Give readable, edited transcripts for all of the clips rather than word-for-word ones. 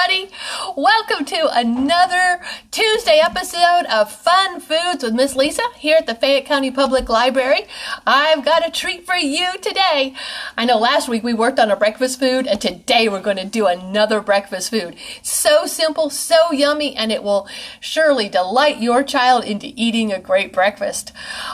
everybody. Welcome to another Tuesday episode of Fun Foods with Miss Lisa here at the Fayette County Public Library. I've got a treat for you today. I know last week we worked on a breakfast food, and today we're going to do another breakfast food. So simple, so yummy, and it will surely delight your child into eating a great breakfast.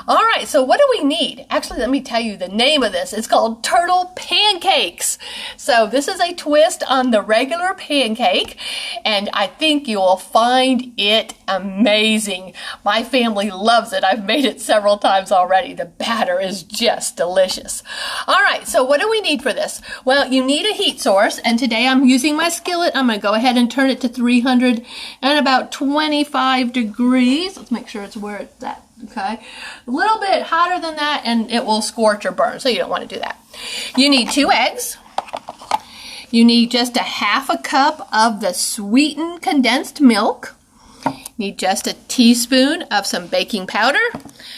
All right, so what do we need? Actually, let me tell you the name of this. It's called turtle pancakes. So this is a twist on the regular pancake, and I think you'll find it amazing. My family loves it. I've made it several times already. The batter is just delicious. All right, so what do we need for this? Well, you need a heat source, and today I'm using my skillet. I'm going to go ahead and turn it to 300 and about 25 degrees. Let's make sure it's where it's at. Okay, a little bit hotter than that and it will scorch or burn, so you don't want to do that. You need 2 eggs. You need just a half a cup of the sweetened condensed milk. You need just a teaspoon of some baking powder,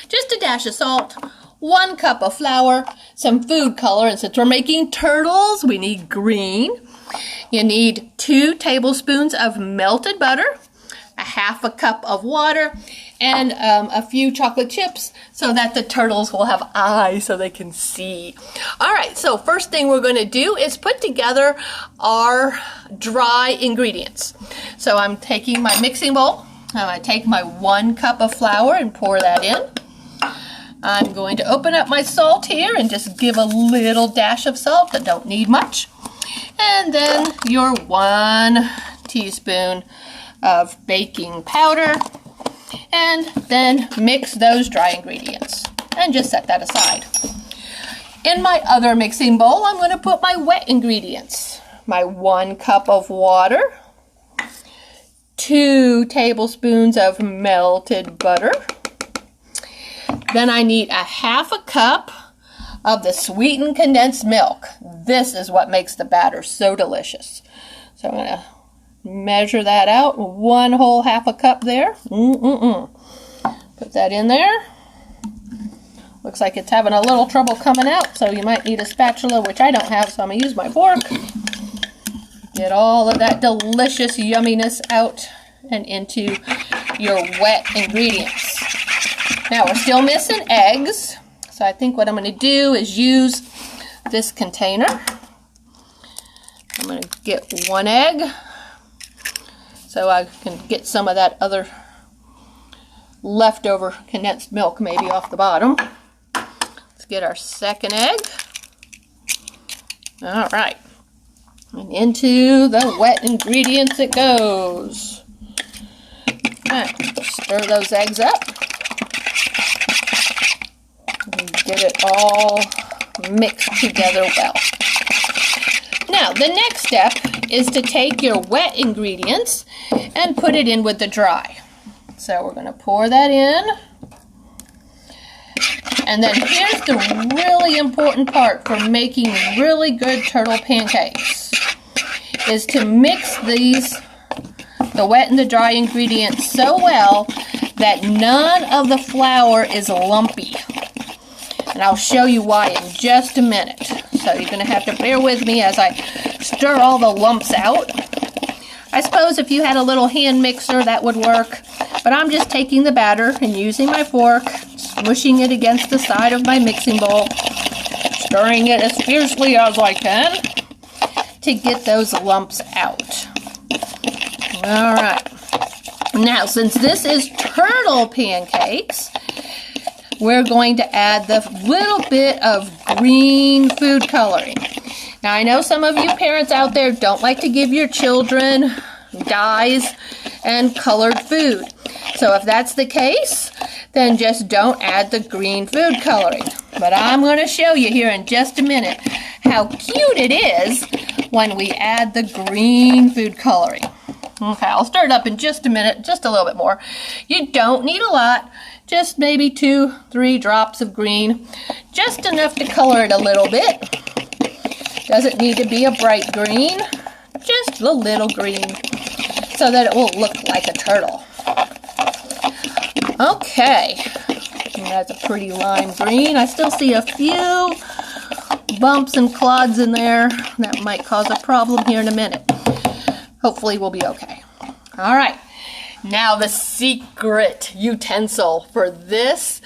just a dash of salt, 1 cup of flour, some food color, and since we're making turtles, we need green. You need 2 tablespoons of melted butter, a half a cup of water, and a few chocolate chips so that the turtles will have eyes so they can see. All right, so first thing we're going to do is put together our dry ingredients. So I'm taking my mixing bowl. I'm going to take my 1 cup of flour and pour that in. I'm going to open up my salt here and just give a little dash of salt. I don't need much. And then your 1 teaspoon of baking powder, and then mix those dry ingredients and just set that aside. In my other mixing bowl, I'm going to put my wet ingredients. My 1 cup of water, 2 tablespoons of melted butter. Then I need a half a cup of the sweetened condensed milk. This is what makes the batter so delicious. So I'm going to measure that out, 1 whole half a cup there. Put that in there. Looks like it's having a little trouble coming out, so you might need a spatula, which I don't have, so I'm going to use my fork. Get all of that delicious yumminess out and into your wet ingredients. Now we're still missing eggs, so I think what I'm going to do is use this container. I'm going to get 1 egg, so I can get some of that other leftover condensed milk maybe off the bottom. Let's get our 2nd egg. All right. And into the wet ingredients it goes. All right, stir those eggs up. And get it all mixed together well. Now, the next step is to take your wet ingredients and put it in with the dry. So we're going to pour that in. And then here's the really important part for making really good turtle pancakes, is to mix the wet and the dry ingredients so well that none of the flour is lumpy. And I'll show you why in just a minute. So you're going to have to bear with me as I stir all the lumps out. I suppose if you had a little hand mixer that would work, but I'm just taking the batter and using my fork, smushing it against the side of my mixing bowl, stirring it as fiercely as I can to get those lumps out. All right. Now, since this is turtle pancakes, we're going to add the little bit of green food coloring. Now, I know some of you parents out there don't like to give your children dyes and colored food. So if that's the case, then just don't add the green food coloring. But I'm going to show you here in just a minute how cute it is when we add the green food coloring. Okay, I'll stir it up in just a minute, just a little bit more. You don't need a lot, just maybe 2-3 drops of green, just enough to color it a little bit. Doesn't need to be a bright green, just a little green, so that it will look like a turtle. Okay, and that's a pretty lime green. I still see a few bumps and clods in there that might cause a problem here in a minute. Hopefully we'll be okay. All right, now the secret utensil for this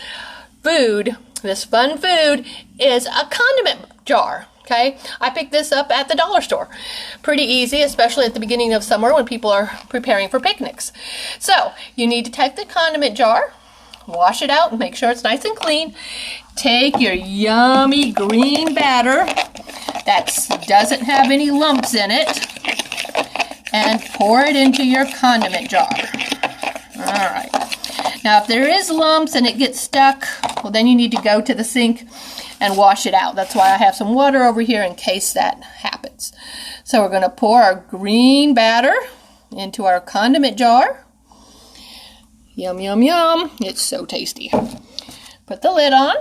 food, this fun food, is a condiment jar. Okay, I picked this up at the dollar store. Pretty easy, especially at the beginning of summer when people are preparing for picnics. So you need to take the condiment jar, wash it out and make sure it's nice and clean. Take your yummy green batter that doesn't have any lumps in it and pour it into your condiment jar. All right. Now if there is lumps and it gets stuck, well then you need to go to the sink and wash it out. That's why I have some water over here in case that happens. So we're going to pour our green batter into our condiment jar. Yum, yum, yum. It's so tasty. Put the lid on.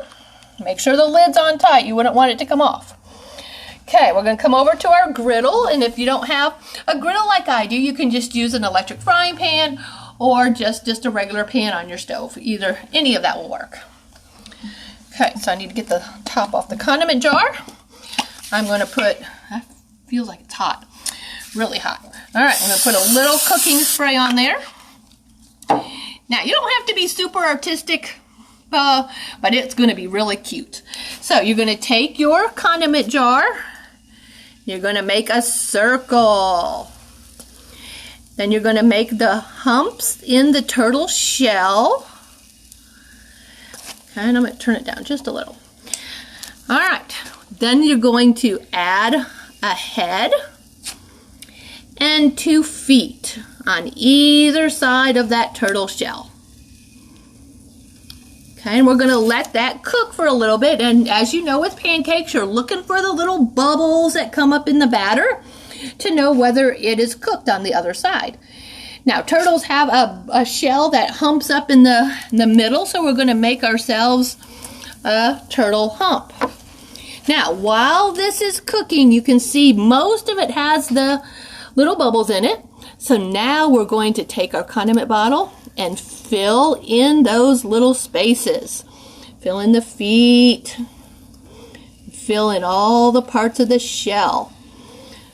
Make sure the lid's on tight. You wouldn't want it to come off. Okay, we're going to come over to our griddle, and if you don't have a griddle like I do, you can just use an electric frying pan or just a regular pan on your stove. Any of that will work. Okay, so I need to get the top off the condiment jar. I'm going to put, that feels like it's hot, really hot. All right, I'm going to put a little cooking spray on there. Now, you don't have to be super artistic, but it's going to be really cute. So you're going to take your condiment jar. You're going to make a circle. Then you're going to make the humps in the turtle shell. And I'm going to turn it down just a little. All right, then you're going to add a head and 2 feet on either side of that turtle shell. Okay, and we're going to let that cook for a little bit. And as you know with pancakes, you're looking for the little bubbles that come up in the batter to know whether it is cooked on the other side. Now, turtles have a shell that humps up in the middle, so we're going to make ourselves a turtle hump. Now, while this is cooking, you can see most of it has the little bubbles in it. So now we're going to take our condiment bottle and fill in those little spaces. Fill in the feet. Fill in all the parts of the shell.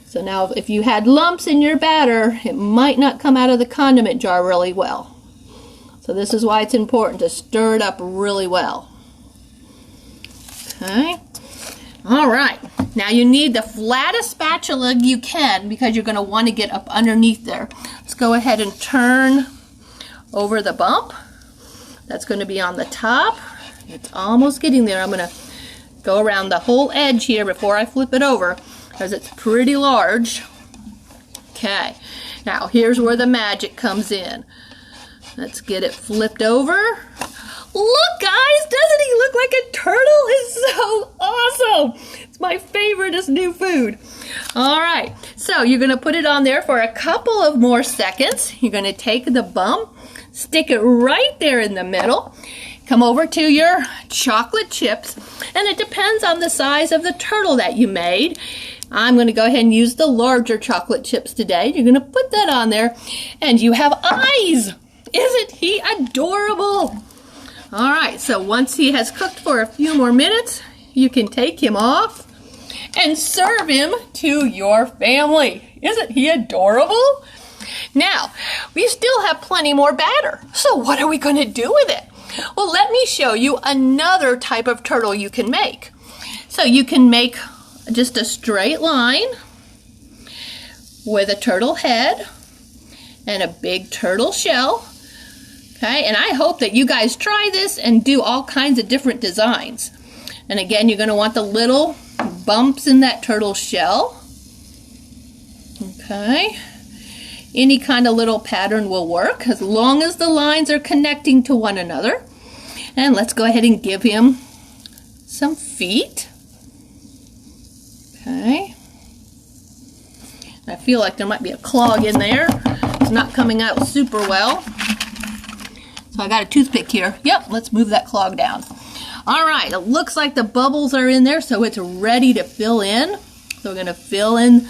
So now if you had lumps in your batter, it might not come out of the condiment jar really well. So this is why it's important to stir it up really well. Okay. All right. Now you need the flattest spatula you can because you're going to want to get up underneath there. Let's go ahead and turn over the bump. That's going to be on the top. It's almost getting there. I'm going to go around the whole edge here before I flip it over, because it's pretty large. Okay, now here's where the magic comes in. Let's get it flipped over. Look, guys, doesn't he look like a turtle? It's so awesome. It's my favoriteest new food. All right, so you're going to put it on there for a couple of more seconds. You're going to take the bump, stick it right there in the middle. Come over to your chocolate chips, and it depends on the size of the turtle that you made. I'm going to go ahead and use the larger chocolate chips today. You're going to put that on there, and you have eyes. Isn't he adorable? All right, so once he has cooked for a few more minutes, you can take him off and serve him to your family. Isn't he adorable? Now, we still have plenty more batter, so what are we going to do with it? Well, let me show you another type of turtle you can make. So you can make just a straight line with a turtle head and a big turtle shell. Okay, and I hope that you guys try this and do all kinds of different designs. And again, you're going to want the little bumps in that turtle shell. Okay. Any kind of little pattern will work as long as the lines are connecting to one another. And let's go ahead and give him some feet. Okay. I feel like there might be a clog in there. It's not coming out super well. So I got a toothpick here. Yep, let's move that clog down. All right, it looks like the bubbles are in there, so it's ready to fill in. So we're going to fill in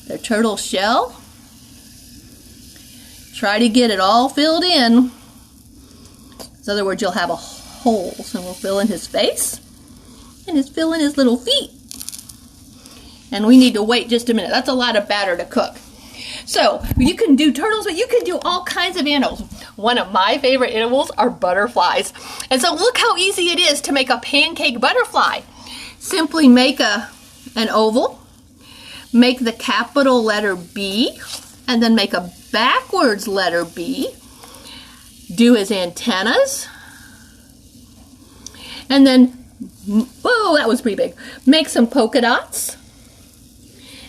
the turtle shell. Try to get it all filled in. In other words, you'll have a hole. So we'll fill in his face and fill in his little feet. And we need to wait just a minute. That's a lot of batter to cook. So you can do turtles, but you can do all kinds of animals. One of my favorite animals are butterflies. And so look how easy it is to make a pancake butterfly. Simply make an oval, make the capital letter B, and then make a backwards letter B. Do his antennas. And then, whoa, that was pretty big. Make some polka dots.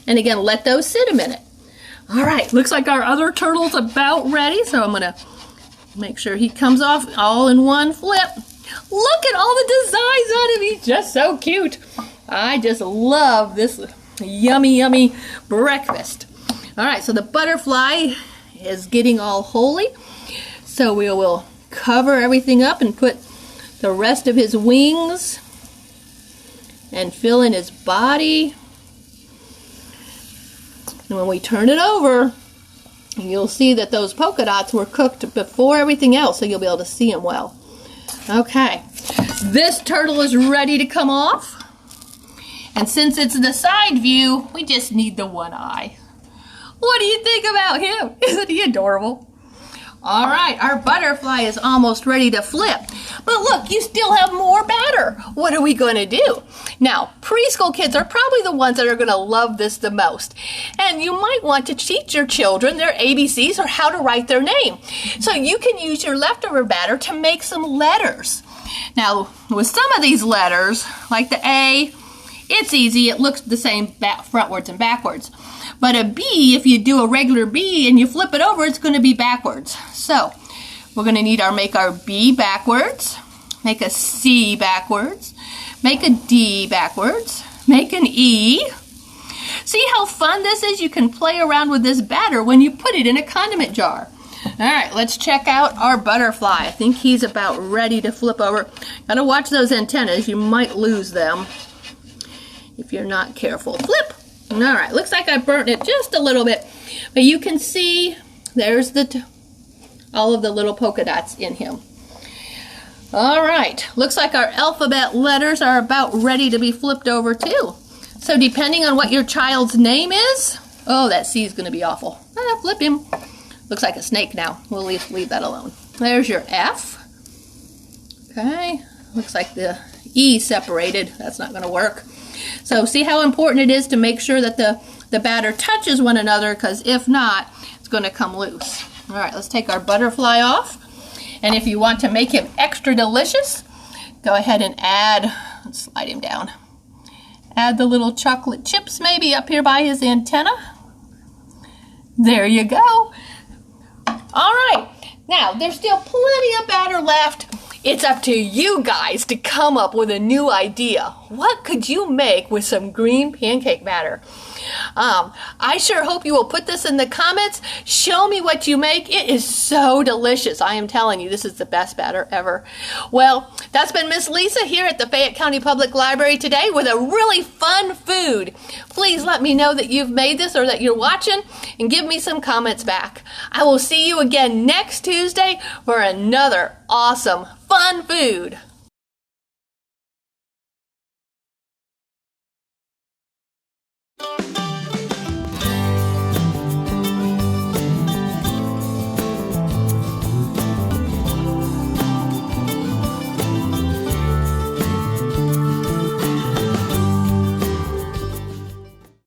And again, let those sit a minute. All right, looks like our other turtle's about ready, so I'm gonna make sure he comes off all in one flip. Look at all the designs on him, he's just so cute. I just love this yummy, yummy breakfast. All right, so the butterfly is getting all holy, so we will cover everything up and put the rest of his wings and fill in his body. And when we turn it over, you'll see that those polka dots were cooked before everything else, so you'll be able to see them well. Okay, this turtle is ready to come off. And since it's the side view, we just need the one eye. What do you think about him? Isn't he adorable? All right, our butterfly is almost ready to flip. But look, you still have more batter. What are we going to do? Now, preschool kids are probably the ones that are going to love this the most. And you might want to teach your children their ABCs or how to write their name. So you can use your leftover batter to make some letters. Now, with some of these letters, like the A, it's easy. It looks the same frontwards and backwards. But a B, if you do a regular B and you flip it over, it's going to be backwards. So we're going to make our B backwards, make a C backwards, make a D backwards, make an E. See how fun this is? You can play around with this batter when you put it in a condiment jar. All right, let's check out our butterfly. I think he's about ready to flip over. Gotta watch those antennas. You might lose them if you're not careful. Flip! All right, looks like I burnt it just a little bit, but you can see there's all of the little polka dots in him. All right, looks like our alphabet letters are about ready to be flipped over too. So depending on what your child's name is, oh, that C is going to be awful. Flip him. Looks like a snake now. We'll leave that alone. There's your F. Okay, looks like the E separated. That's not going to work. So see how important it is to make sure that the batter touches one another, because if not, it's going to come loose. All right, let's take our butterfly off. And if you want to make him extra delicious, go ahead and let's slide him down. Add the little chocolate chips maybe up here by his antenna. There you go. All right, now there's still plenty of batter left. It's up to you guys to come up with a new idea. What could you make with some green pancake batter? I sure hope you will put this in the comments. Show me what you make. It is so delicious. I am telling you, this is the best batter ever. Well, that's been Miss Lisa here at the Fayette County Public Library today with a really fun food. Please let me know that you've made this or that you're watching and give me some comments back. I will see you again next Tuesday for another awesome fun food.